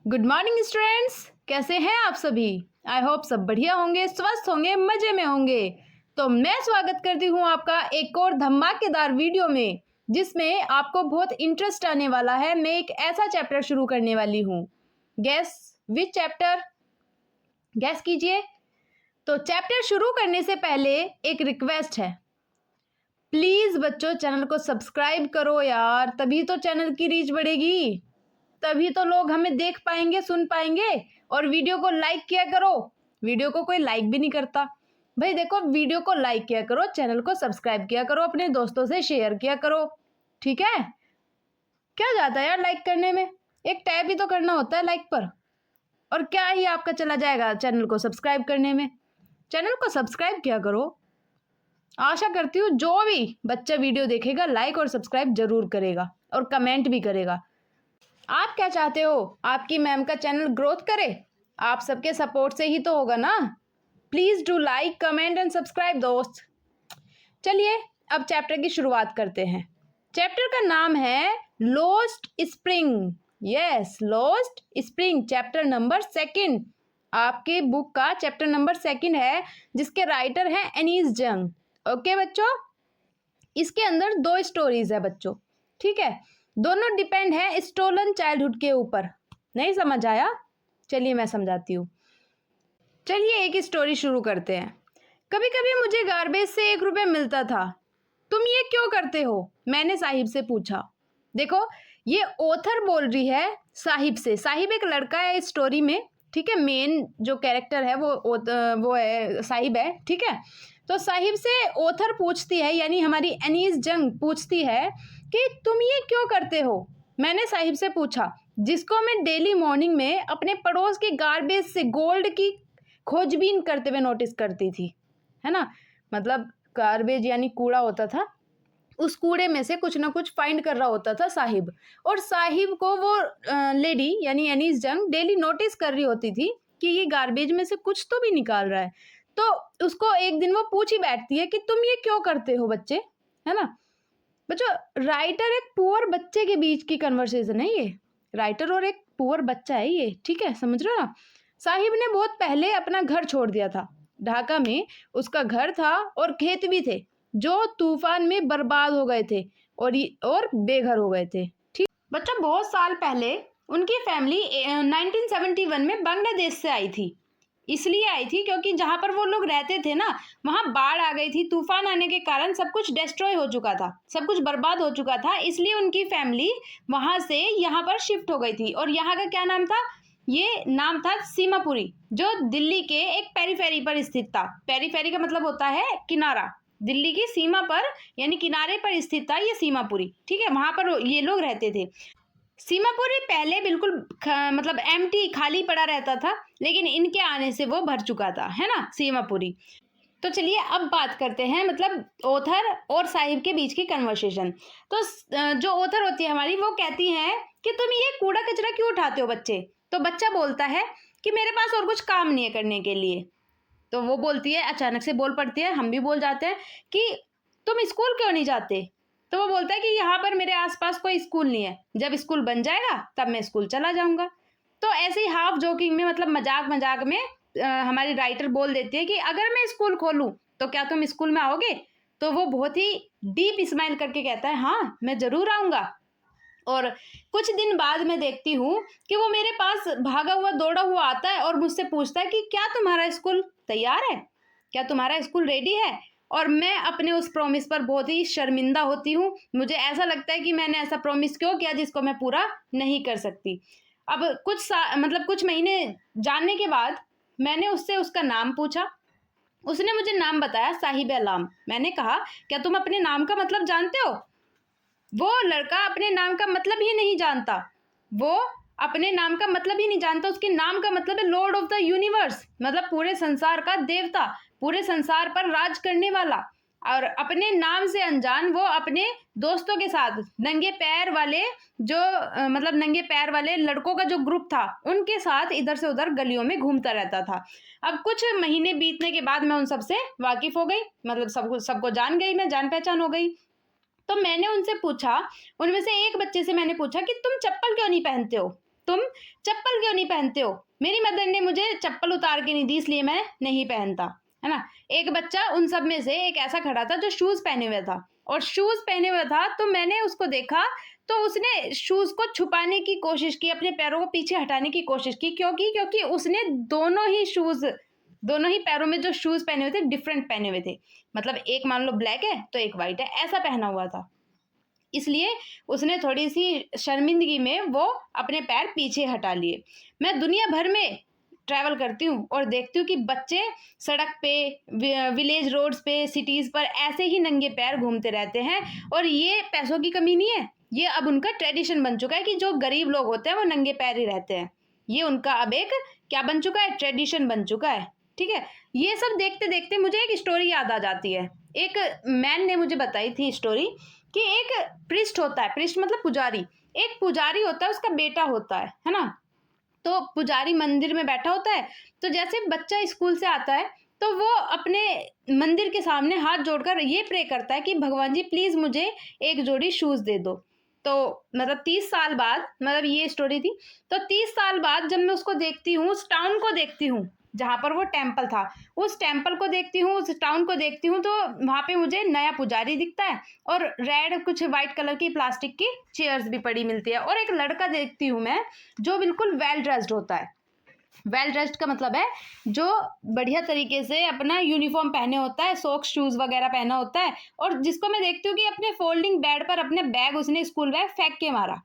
Good morning students, कैसे हैं आप सभी। आई होप सब बढ़िया होंगे, स्वस्थ होंगे, मजे में होंगे। तो मैं स्वागत करती हूँ आपका एक और धमाकेदार वीडियो में, जिसमें आपको बहुत इंटरेस्ट आने वाला है। मैं एक ऐसा चैप्टर शुरू करने वाली हूँ। गैस विच चैप्टर, गैस कीजिए। तो चैप्टर शुरू करने से पहले एक रिक्वेस्ट है, प्लीज बच्चों चैनल को सब्सक्राइब करो यार, तभी तो चैनल की रीच बढ़ेगी, तभी तो लोग हमें देख पाएंगे, सुन पाएंगे। और वीडियो को लाइक किया करो। वीडियो को कोई लाइक भी नहीं करता भाई। देखो, वीडियो को लाइक किया करो, चैनल को सब्सक्राइब किया करो, अपने दोस्तों से शेयर किया करो, ठीक है। क्या जाता है यार लाइक करने में, एक टैप ही तो करना होता है लाइक पर, और क्या ही आपका चला जाएगा चैनल को सब्सक्राइब करने में। चैनल को सब्सक्राइब किया करो। आशा करती हूँ जो भी बच्चा वीडियो देखेगा लाइक और सब्सक्राइब जरूर करेगा और कमेंट भी करेगा। आप क्या चाहते हो, आपकी मैम का चैनल ग्रोथ करे? आप सबके सपोर्ट से ही तो होगा ना। Please do like, comment and subscribe दोस्त। चलिए अब चैप्टर की शुरुआत करते हैं। चैप्टर का नाम है lost spring. Yes, lost spring, chapter number 2। आपके बुक का चैप्टर नंबर 2 है, जिसके राइटर हैं एनीस जंग। ओके बच्चों, इसके अंदर 2 स्टोरीज है बच्चों, ठीक है। दोनों डिपेंड है स्टोलन चाइल्डहुड के ऊपर। नहीं समझ आया? चलिए मैं समझाती हूँ। चलिए एक स्टोरी शुरू करते हैं। कभी कभी मुझे गार्बेज से 1 रुपये मिलता था। तुम ये क्यों करते हो? मैंने साहिब से पूछा। देखो, ये ऑथर बोल रही है साहिब से। साहिब एक लड़का है इस स्टोरी में, ठीक है। मेन जो कैरेक्टर है वो है साहिब है, ठीक है। तो साहिब से ऑथर पूछती है, यानी हमारी एनीस जंग पूछती है कि तुम ये क्यों करते हो। मैंने साहिब से पूछा, जिसको मैं डेली मॉर्निंग में अपने पड़ोस के गार्बेज से गोल्ड की खोजबीन करते हुए नोटिस करती थी, है ना। मतलब गार्बेज यानी कूड़ा होता था, उस कूड़े में से कुछ ना कुछ फाइंड कर रहा होता था साहिब। और साहिब को वो लेडी यानी एनीस जंग डेली नोटिस कर रही होती थी कि ये गार्बेज में से कुछ तो भी निकाल रहा है। तो उसको एक दिन वो पूछ ही बैठती है कि तुम ये क्यों करते हो बच्चे, है ना। बच्चों, राइटर एक पुअर बच्चे के बीच की कन्वर्सेशन है ये। राइटर और एक पुअर बच्चा है ये, ठीक है, समझ रहे हो ना। साहिब ने बहुत पहले अपना घर छोड़ दिया था। ढाका में उसका घर था और खेत भी थे, जो तूफान में बर्बाद हो गए थे और बेघर हो गए थे, ठीक। बच्चों, बहुत साल पहले उनकी फैमिली 1971 में बांग्लादेश से आई थी। इसलिए आई थी क्योंकि जहाँ पर वो लोग रहते थे ना, वहाँ बाढ़ आ गई थी। तूफान आने के कारण सब कुछ डिस्ट्रॉय हो चुका था, सब कुछ बर्बाद हो चुका था। इसलिए उनकी फैमिली वहाँ से यहाँ पर शिफ्ट हो गई थी। और यहाँ का क्या नाम था? ये नाम था सीमापुरी, जो दिल्ली के एक पेरीफेरी पर स्थित था। पेरीफेरी का मतलब होता है किनारा। दिल्ली की सीमा पर यानी किनारे पर स्थित था ये सीमापुरी, ठीक है। वहाँ पर ये लोग रहते थे। सीमापुरी पहले बिल्कुल मतलब एम्प्टी, खाली पड़ा रहता था, लेकिन इनके आने से वो भर चुका था, है ना, सीमापुरी। तो चलिए अब बात करते हैं मतलब ऑथर और साहिब के बीच की कन्वर्सेशन। तो जो ऑथर होती है हमारी, वो कहती है कि तुम ये कूड़ा कचरा क्यों उठाते हो बच्चे। तो बच्चा बोलता है कि मेरे पास और कुछ काम नहीं है करने के लिए। तो वो बोलती है, अचानक से बोल पड़ती है, हम भी बोल जाते हैं कि तुम स्कूल क्यों नहीं जाते। तो वो बोलता है कि यहाँ पर मेरे आसपास कोई स्कूल नहीं है, जब स्कूल बन जाएगा तब मैं स्कूल चला जाऊंगा। तो ऐसे ही हाफ जोकिंग में, मतलब मजाक मजाक में हमारी राइटर बोल देती है कि अगर मैं स्कूल खोलूं तो क्या तुम स्कूल में आओगे। तो वो बहुत ही डीप स्माइल करके कहता है, हाँ मैं जरूर आऊंगा। और कुछ दिन बाद मैं देखती हूँ कि वो मेरे पास भागा हुआ दौड़ा हुआ आता है और मुझसे पूछता है कि क्या तुम्हारा स्कूल तैयार है, क्या तुम्हारा स्कूल रेडी है। और मैं अपने उस प्रॉमिस पर बहुत ही शर्मिंदा होती हूँ। मुझे ऐसा लगता है कि मैंने ऐसा प्रॉमिस क्यों किया जिसको मैं पूरा नहीं कर सकती। अब मतलब कुछ महीने जानने के बाद मैंने उससे उसका नाम पूछा। उसने मुझे नाम बताया, साहिब अलाम। मैंने कहा, क्या तुम अपने नाम का मतलब जानते हो? वो लड़का अपने नाम का मतलब ही नहीं जानता। वो अपने नाम का मतलब ही नहीं जानता। उसके नाम का मतलब है लॉर्ड ऑफ द यूनिवर्स, मतलब पूरे संसार का देवता, पूरे संसार पर राज करने वाला। और अपने नाम से अनजान वो अपने दोस्तों के साथ नंगे पैर वाले जो मतलब नंगे पैर वाले लड़कों का जो ग्रुप था, उनके साथ इधर से उधर गलियों में घूमता रहता था। अब कुछ महीने बीतने के बाद मैं उन सबसे वाकिफ हो गई, मतलब सबको जान गई, मैं जान पहचान हो गई। तो मैंने उनसे पूछा, उनमें से एक बच्चे से मैंने पूछा कि तुम चप्पल क्यों नहीं पहनते हो। तुम चप्पल क्यों नहीं पहनते हो? मेरी मदर ने मुझे चप्पल उतार के नहीं दी, इसलिए मैं नहीं पहनता, है ना। एक बच्चा उन सब में से एक ऐसा खड़ा था जो शूज़ पहने हुए था, और शूज़ पहने हुए था तो मैंने उसको देखा, तो उसने शूज़ को छुपाने की कोशिश की, अपने पैरों को पीछे हटाने की कोशिश की। क्योंकि उसने दोनों ही पैरों में जो शूज़ पहने हुए थे डिफरेंट पहने हुए थे। मतलब एक मान लो ब्लैक है तो एक व्हाइट है, ऐसा पहना हुआ था। इसलिए उसने थोड़ी-सी शर्मिंदगी में वो अपने पैर पीछे हटा लिए। मैं दुनिया भर में ट्रैवल करती हूँ और देखती हूँ कि बच्चे सड़क पे, विलेज रोड्स पे, सिटीज़ पर ऐसे ही नंगे पैर घूमते रहते हैं, और ये पैसों की कमी नहीं है, ये अब उनका ट्रेडिशन बन चुका है कि जो गरीब लोग होते हैं वो नंगे पैर ही रहते हैं। ये उनका अब एक क्या बन चुका है, ट्रेडिशन बन चुका है, ठीक है। ये सब देखते-देखते मुझे एक स्टोरी याद आ जाती है। एक मैन ने मुझे बताई थी स्टोरी कि एक प्रीस्ट होता है, प्रीस्ट मतलब पुजारी। एक पुजारी होता है, उसका बेटा होता है ना। तो पुजारी मंदिर में बैठा होता है, तो जैसे बच्चा स्कूल से आता है तो वो अपने मंदिर के सामने हाथ जोड़कर ये प्रे करता है कि भगवान जी प्लीज़ मुझे एक जोड़ी शूज़ दे दो। तो मतलब 30 साल बाद, मतलब ये स्टोरी थी, तो 30 साल बाद जब मैं उसको देखती हूँ, उस टाउन को देखती हूँ जहाँ पर वो टेम्पल था, उस टेम्पल को देखती हूँ, उस टाउन को देखती हूँ, तो वहाँ पे मुझे नया पुजारी दिखता है, और रेड कुछ वाइट कलर की प्लास्टिक की चेयर्स भी पड़ी मिलती है, और एक लड़का देखती हूँ मैं जो बिल्कुल वेल ड्रेस्ड होता है। वेल ड्रेस्ड का मतलब है जो बढ़िया तरीके से अपना यूनिफॉर्म पहने होता है, सॉक्स शूज़ वगैरह पहना होता है, और जिसको मैं देखती हूँ कि अपने फोल्डिंग बेड पर अपने बैग, उसने स्कूल बैग फेंक के मारा,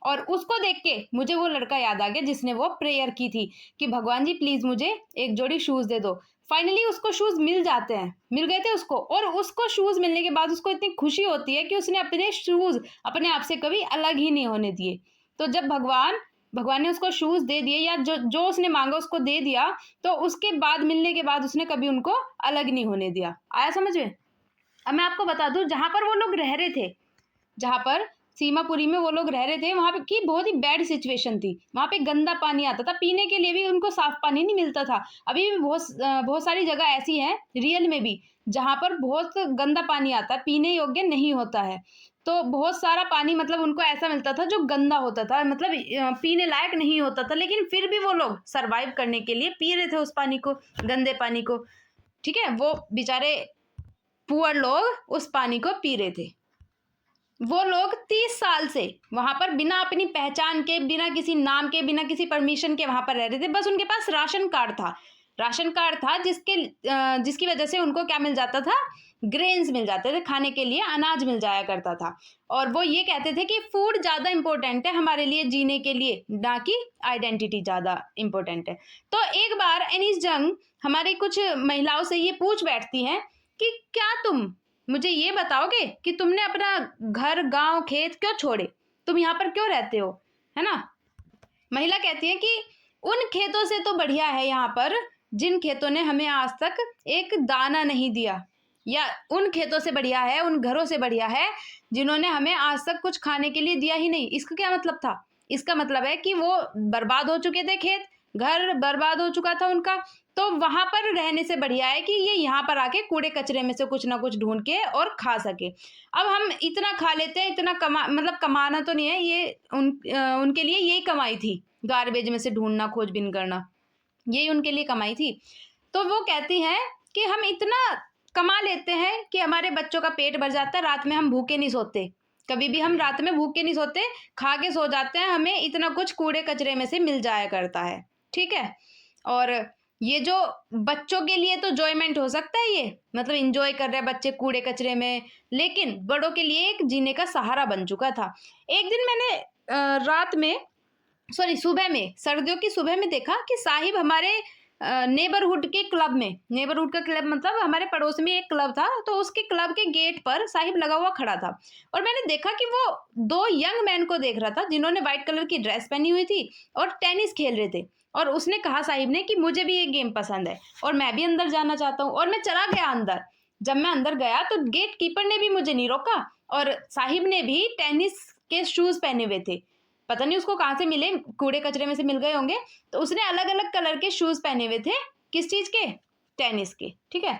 और उसको देख के मुझे वो लड़का याद आ गया जिसने वो प्रेयर की थी कि भगवान जी प्लीज़ मुझे एक जोड़ी शूज़ दे दो। फाइनली उसको शूज़ मिल जाते हैं, मिल गए थे उसको, और उसको शूज़ मिलने के बाद उसको इतनी खुशी होती है कि उसने अपने शूज़ अपने आप से कभी अलग ही नहीं होने दिए। तो जब भगवान ने उसको शूज़ दे दिए, या जो उसने माँगा उसको दे दिया, तो उसके बाद मिलने के बाद उसने कभी उनको अलग नहीं होने दिया। आया समझ में? अब मैं आपको बता दूँ, जहाँ पर वो लोग रह रहे थे, जहाँ पर सीमापुरी में वो लोग रह रहे थे, वहाँ पे की बहुत ही बैड सिचुएशन थी। वहाँ पे गंदा पानी आता था, पीने के लिए भी उनको साफ पानी नहीं मिलता था। अभी भी बहुत सारी जगह ऐसी हैं, रियल में भी, जहाँ पर बहुत गंदा पानी आता है, पीने योग्य नहीं होता है। तो बहुत सारा पानी मतलब उनको ऐसा मिलता था जो गंदा होता था, मतलब पीने लायक नहीं होता था, लेकिन फिर भी वो लोग सर्वाइव करने के लिए पी रहे थे उस पानी को, गंदे पानी को, ठीक है। वो बेचारे पुअर लोग उस पानी को पी रहे थे। वो लोग 30 साल से वहां पर बिना अपनी पहचान के, बिना किसी नाम के, बिना किसी परमिशन के वहां पर रह रहे थे। बस उनके पास राशन कार्ड था जिसकी वजह से उनको क्या मिल जाता था, ग्रेन्स मिल जाते थे, खाने के लिए अनाज मिल जाया करता था। और वो ये कहते थे कि फूड ज़्यादा इंपॉर्टेंट है हमारे लिए जीने के लिए, ना कि आइडेंटिटी ज़्यादा इंपॉर्टेंट है। तो एक बार एनीस जंग हमारी कुछ महिलाओं से ये पूछ बैठती हैं कि क्या तुम मुझे ये बताओगे कि तुमने अपना घर, गांव, खेत क्यों छोड़े, तुम यहाँ पर क्यों रहते हो, है ना। महिला कहती है कि उन खेतों से तो बढ़िया है यहाँ पर जिन खेतों ने हमें आज तक एक दाना नहीं दिया, या उन खेतों से बढ़िया है, उन घरों से बढ़िया है जिन्होंने हमें आज तक कुछ खाने के लिए दिया ही नहीं। इसका क्या मतलब था? इसका मतलब है कि वो बर्बाद हो चुके थे, खेत घर बर्बाद हो चुका था उनका, तो वहां पर रहने से बढ़िया है कि ये यहाँ पर आके कूड़े कचरे में से कुछ ना कुछ ढूंढ के और खा सके। अब हम इतना खा लेते हैं, इतना मतलब कमाना तो नहीं है ये, उनके लिए यही कमाई थी, गार्बेज में से ढूंढना, खोजबीन करना, यही उनके लिए कमाई थी। तो वो कहती हैं कि हम इतना कमा लेते हैं कि हमारे बच्चों का पेट भर जाता है, रात में हम भूखे नहीं सोते, कभी भी हम रात में भूखे नहीं सोते, खा के सो जाते हैं, हमें इतना कुछ कूड़े कचरे में से मिल जाया करता है, ठीक है। और ये जो बच्चों के लिए तो जॉयमेंट हो सकता है, ये मतलब इंजॉय कर रहे हैं बच्चे कूड़े कचरे में, लेकिन बड़ों के लिए एक जीने का सहारा बन चुका था। एक दिन मैंने सुबह में, सर्दियों की सुबह में देखा कि साहिब हमारे नेबरहुड के क्लब में, नेबरहुड का क्लब मतलब हमारे पड़ोस में एक क्लब था, तो उसके क्लब के गेट पर साहिब लगा हुआ खड़ा था, और मैंने देखा कि वो 2 यंग मैन को देख रहा था जिन्होंने व्हाइट कलर की ड्रेस पहनी हुई थी और टेनिस खेल रहे थे। और उसने कहा साहिब ने कि मुझे भी ये गेम पसंद है और मैं भी अंदर जाना चाहता हूँ, और मैं चला गया अंदर। जब मैं अंदर गया तो गेट कीपर ने भी मुझे नहीं रोका, और साहिब ने भी टेनिस के शूज पहने हुए थे, पता नहीं उसको कहाँ से मिले, कूड़े कचरे में से मिल गए होंगे। तो उसने अलग अलग कलर के शूज पहने हुए थे, किस चीज के, टेनिस के, ठीक है।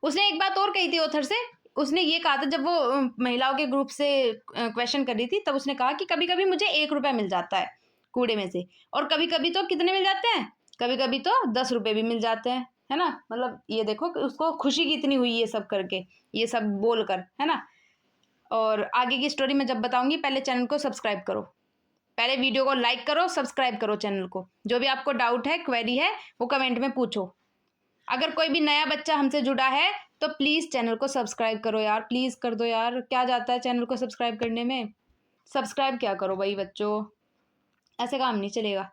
उसने एक बात और कही थी ऑथर से, उसने ये कहा था जब वो महिलाओं के ग्रुप से क्वेश्चन कर रही थी, तब उसने कहा कि कभी कभी मुझे 1 रुपया मिल जाता है कूड़े में से। और कभी कभी तो कितने मिल जाते हैं, कभी कभी तो 10 रुपये भी मिल जाते हैं, है ना। मतलब ये देखो कि उसको खुशी कितनी हुई ये सब करके, ये सब बोलकर, है ना। और आगे की स्टोरी मैं जब बताऊंगी, पहले चैनल को सब्सक्राइब करो, पहले वीडियो को लाइक करो, सब्सक्राइब करो चैनल को। जो भी आपको डाउट है, क्वेरी है, वो कमेंट में पूछो। अगर कोई भी नया बच्चा हमसे जुड़ा है तो प्लीज़ चैनल को सब्सक्राइब करो यार, प्लीज़ कर दो यार, क्या जाता है चैनल को सब्सक्राइब करने में। सब्सक्राइब क्या करो भाई बच्चों, ऐसे काम नहीं चलेगा।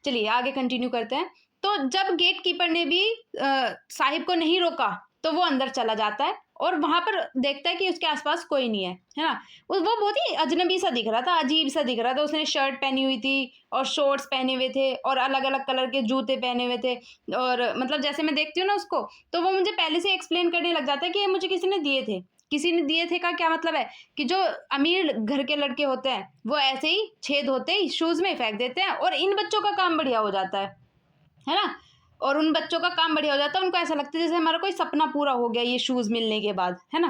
चलिए आगे कंटिन्यू करते हैं। तो जब गेट कीपर ने भी साहिब को नहीं रोका तो वो अंदर चला जाता है और वहां पर देखता है कि उसके आसपास कोई नहीं है ना। वो बहुत ही अजनबी सा दिख रहा था, अजीब सा दिख रहा था। उसने शर्ट पहनी हुई थी और शॉर्ट्स पहने हुए थे और अलग अलग कलर के जूते पहने हुए थे। और मतलब जैसे मैं देखती हूँ ना उसको, तो वो मुझे पहले से एक्सप्लेन करने लग जाता है कि ये मुझे किसी ने दिए थे। किसी ने दिए थे का क्या मतलब है कि जो अमीर घर के लड़के होते हैं वो ऐसे ही छेद होते ही शूज में फेंक देते हैं और इन बच्चों का काम बढ़िया हो जाता है ना। और उन बच्चों का काम बढ़िया हो जाता है, उनको ऐसा लगता है जैसे हमारा कोई सपना पूरा हो गया ये शूज मिलने के बाद, है ना।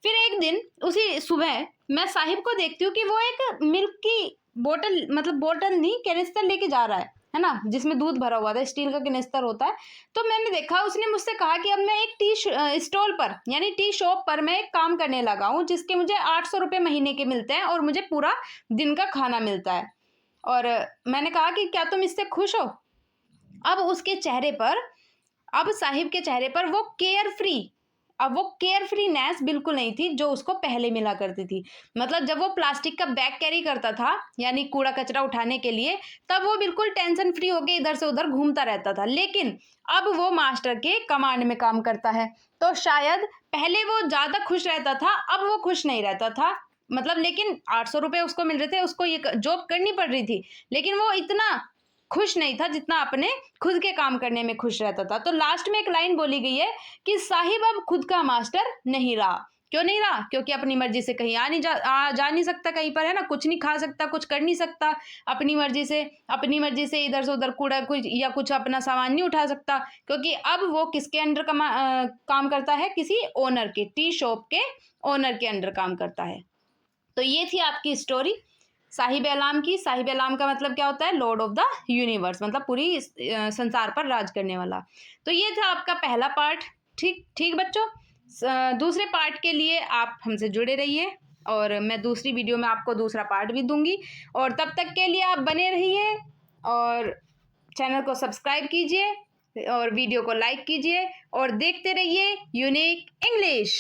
फिर एक दिन उसी सुबह मैं साहिब को देखती हूँ कि वो एक मिल्क की बोतल, मतलब बोतल नहीं, कैनिस्टर लेके जा रहा है ना, जिसमें दूध भरा हुआ था, स्टील का कैनिस्टर होता है। तो मैंने देखा, उसने मुझसे कहा कि अब मैं एक टी स्टॉल पर यानी टी शॉप पर मैं एक काम करने लगा हूँ जिसके मुझे 800 रुपये महीने के मिलते हैं और मुझे पूरा दिन का खाना मिलता है। और मैंने कहा कि क्या तुम इससे खुश हो। अब उसके चेहरे पर, अब साहिब के चेहरे पर वो केयर फ्री, अब वो केयर फ्रीनेस बिल्कुल नहीं थी जो उसको पहले मिला करती थी। मतलब जब वो प्लास्टिक का बैग कैरी करता था यानी कूड़ा कचरा उठाने के लिए, तब वो बिल्कुल टेंशन फ्री होके इधर से उधर घूमता रहता था। लेकिन अब वो मास्टर के कमांड में काम करता है, तो शायद पहले वो ज्यादा खुश रहता था, अब वो खुश नहीं रहता था। मतलब लेकिन 800 रुपये उसको मिल रहे थे, उसको ये जॉब करनी पड़ रही थी, लेकिन वो इतना खुश नहीं था जितना अपने खुद के काम करने में खुश रहता था। तो लास्ट में एक लाइन बोली गई है कि साहिब अब खुद का मास्टर नहीं रहा। क्यों नहीं रहा? क्योंकि अपनी मर्जी से कहीं जा नहीं सकता कहीं पर, है ना। कुछ नहीं खा सकता, कुछ कर नहीं सकता अपनी मर्जी से इधर से उधर कूड़ा कुछ या कुछ अपना सामान नहीं उठा सकता, क्योंकि अब वो किसके अंडर काम करता है, किसी ओनर के, टी शॉप के ओनर के अंडर काम करता है। तो ये थी आपकी स्टोरी साहिब एलाम की। साहिब एलाम का मतलब क्या होता है? लॉर्ड ऑफ द यूनिवर्स, मतलब पूरी संसार पर राज करने वाला। तो ये था आपका पहला पार्ट। ठीक ठीक बच्चों, दूसरे पार्ट के लिए आप हमसे जुड़े रहिए और मैं दूसरी वीडियो में आपको दूसरा पार्ट भी दूंगी। और तब तक के लिए आप बने रहिए और चैनल को सब्सक्राइब कीजिए और वीडियो को लाइक कीजिए और देखते रहिए यूनिक इंग्लिश।